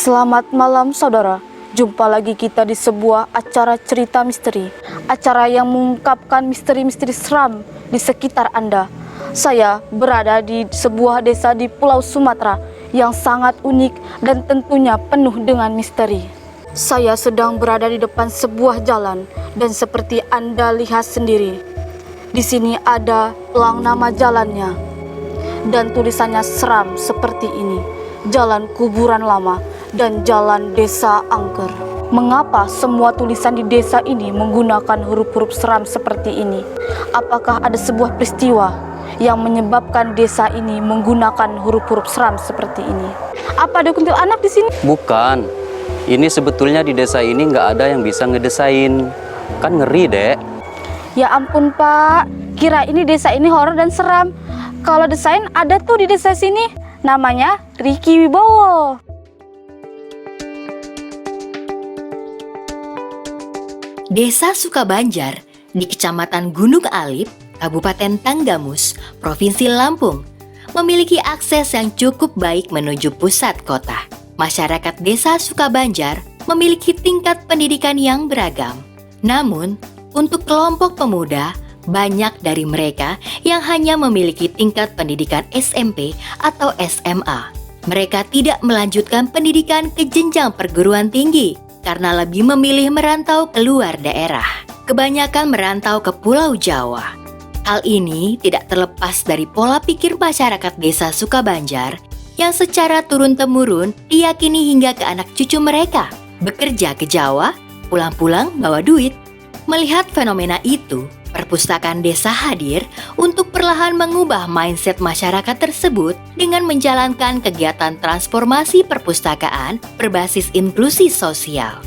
Selamat malam saudara, jumpa lagi kita di sebuah acara cerita misteri. Acara yang mengungkapkan misteri-misteri seram di sekitar Anda. Saya berada di sebuah desa di Pulau Sumatera yang sangat unik dan tentunya penuh dengan misteri. Saya sedang berada di depan sebuah jalan dan seperti Anda lihat sendiri, di sini ada pelang nama jalannya dan tulisannya seram seperti ini: Jalan Kuburan Lama dan Jalan Desa Angker. Mengapa semua tulisan di desa ini menggunakan huruf-huruf seram seperti ini? Apakah ada sebuah peristiwa yang menyebabkan desa ini menggunakan huruf-huruf seram seperti ini? Apa ada kuntilanak di sini? Bukan. Ini sebetulnya di desa ini nggak ada yang bisa ngedesain. Kan ngeri, Dek. Ya ampun, Pak. Kira ini desa ini horor dan seram. Kalau desain ada tuh di desa sini. Namanya Ricky Wibowo. Desa Sukabanjar di Kecamatan Gunung Alip, Kabupaten Tanggamus, Provinsi Lampung, memiliki akses yang cukup baik menuju pusat kota. Masyarakat Desa Sukabanjar memiliki tingkat pendidikan yang beragam. Namun, untuk kelompok pemuda, banyak dari mereka yang hanya memiliki tingkat pendidikan SMP atau SMA. Mereka tidak melanjutkan pendidikan ke jenjang perguruan tinggi karena lebih memilih merantau keluar daerah. Kebanyakan merantau ke Pulau Jawa. Hal ini tidak terlepas dari pola pikir masyarakat Desa Sukabanjar yang secara turun-temurun diyakini hingga ke anak cucu mereka. Bekerja ke Jawa, pulang-pulang bawa duit. Melihat fenomena itu, perpustakaan desa hadir untuk perlahan mengubah mindset masyarakat tersebut dengan menjalankan kegiatan transformasi perpustakaan berbasis inklusi sosial.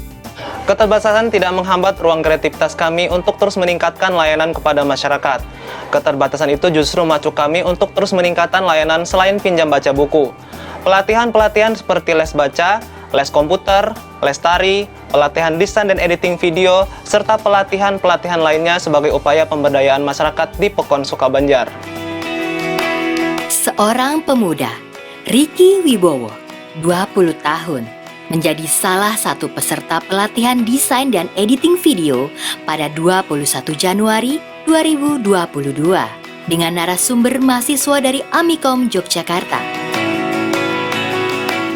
Keterbatasan tidak menghambat ruang kreativitas kami untuk terus meningkatkan layanan kepada masyarakat. Keterbatasan itu justru memacu kami untuk terus meningkatkan layanan selain pinjam baca buku. Pelatihan-pelatihan seperti les baca, les komputer, les tari, pelatihan desain dan editing video, serta pelatihan-pelatihan lainnya sebagai upaya pemberdayaan masyarakat di Pekon Sukabanjar. Seorang pemuda, Ricky Wibowo, 20 tahun, menjadi salah satu peserta pelatihan desain dan editing video pada 21 Januari 2022 dengan narasumber mahasiswa dari Amikom Yogyakarta.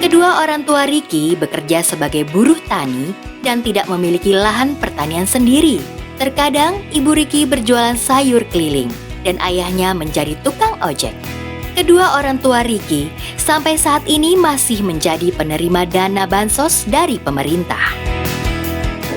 Kedua orang tua Ricky bekerja sebagai buruh tani dan tidak memiliki lahan pertanian sendiri. Terkadang ibu Ricky berjualan sayur keliling dan ayahnya menjadi tukang ojek. Kedua orang tua Ricky sampai saat ini masih menjadi penerima dana bansos dari pemerintah.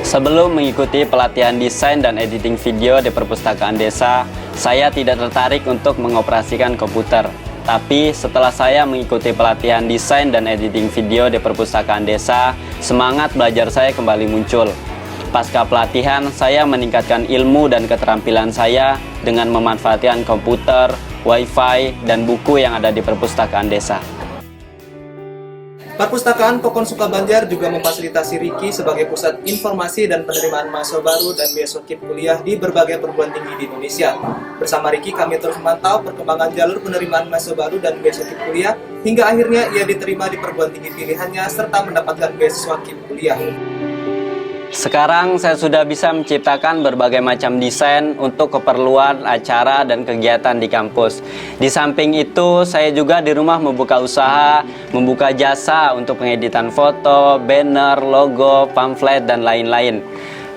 Sebelum mengikuti pelatihan desain dan editing video di perpustakaan desa, saya tidak tertarik untuk mengoperasikan komputer. Tapi setelah saya mengikuti pelatihan desain dan editing video di perpustakaan desa, semangat belajar saya kembali muncul. Pasca pelatihan, saya meningkatkan ilmu dan keterampilan saya dengan memanfaatkan komputer, wifi, dan buku yang ada di perpustakaan desa. Perpustakaan Pekon Sukabanjar juga memfasilitasi Ricky sebagai pusat informasi dan penerimaan mahasiswa baru dan beasiswa kuliah di berbagai perguruan tinggi di Indonesia. Bersama Ricky, kami terus memantau perkembangan jalur penerimaan mahasiswa baru dan beasiswa kuliah hingga akhirnya ia diterima di perguruan tinggi pilihannya serta mendapatkan beasiswa kuliah. Sekarang saya sudah bisa menciptakan berbagai macam desain untuk keperluan acara dan kegiatan di kampus. Di samping itu, saya juga di rumah membuka usaha, membuka jasa untuk pengeditan foto, banner, logo, pamflet, dan lain-lain.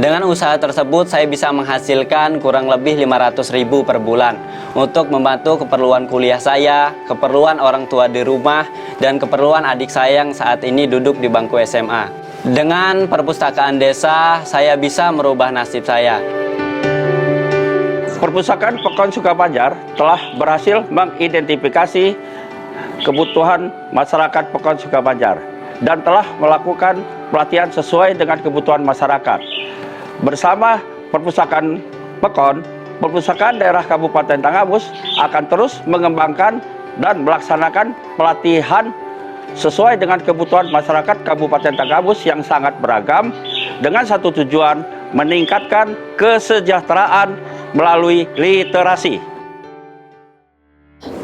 Dengan usaha tersebut, saya bisa menghasilkan kurang lebih 500.000 per bulan untuk membantu keperluan kuliah saya, keperluan orang tua di rumah, dan keperluan adik saya yang saat ini duduk di bangku SMA. Dengan perpustakaan desa, saya bisa merubah nasib saya. Perpustakaan Pekon Sukabanjar telah berhasil mengidentifikasi kebutuhan masyarakat Pekon Sukabanjar dan telah melakukan pelatihan sesuai dengan kebutuhan masyarakat. Bersama Perpustakaan Pekon, Perpustakaan Daerah Kabupaten Tanggamus akan terus mengembangkan dan melaksanakan pelatihan sesuai dengan kebutuhan masyarakat Kabupaten Tanggamus yang sangat beragam dengan satu tujuan meningkatkan kesejahteraan melalui literasi.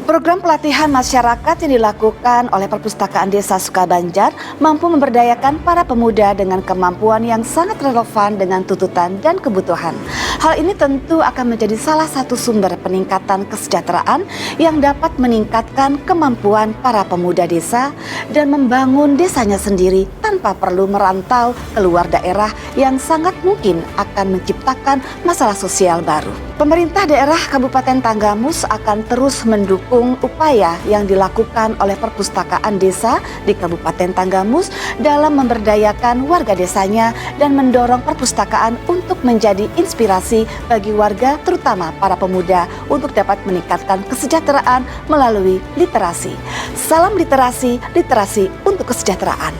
Program pelatihan masyarakat yang dilakukan oleh Perpustakaan Desa Sukabanjar mampu memberdayakan para pemuda dengan kemampuan yang sangat relevan dengan tuntutan dan kebutuhan. Hal ini tentu akan menjadi salah satu sumber peningkatan kesejahteraan yang dapat meningkatkan kemampuan para pemuda desa dan membangun desanya sendiri tanpa perlu merantau keluar daerah yang sangat mungkin akan menciptakan masalah sosial baru. Pemerintah daerah Kabupaten Tanggamus akan terus mendukung upaya yang dilakukan oleh Perpustakaan Desa di Kabupaten Tanggamus dalam memberdayakan warga desanya dan mendorong perpustakaan untuk menjadi inspirasi bagi warga, terutama para pemuda, untuk dapat meningkatkan kesejahteraan melalui literasi. Salam literasi, literasi untuk kesejahteraan.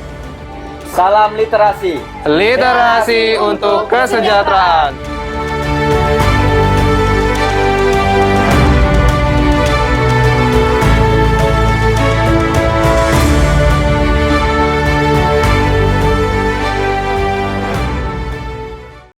Salam literasi. Literasi untuk kesejahteraan.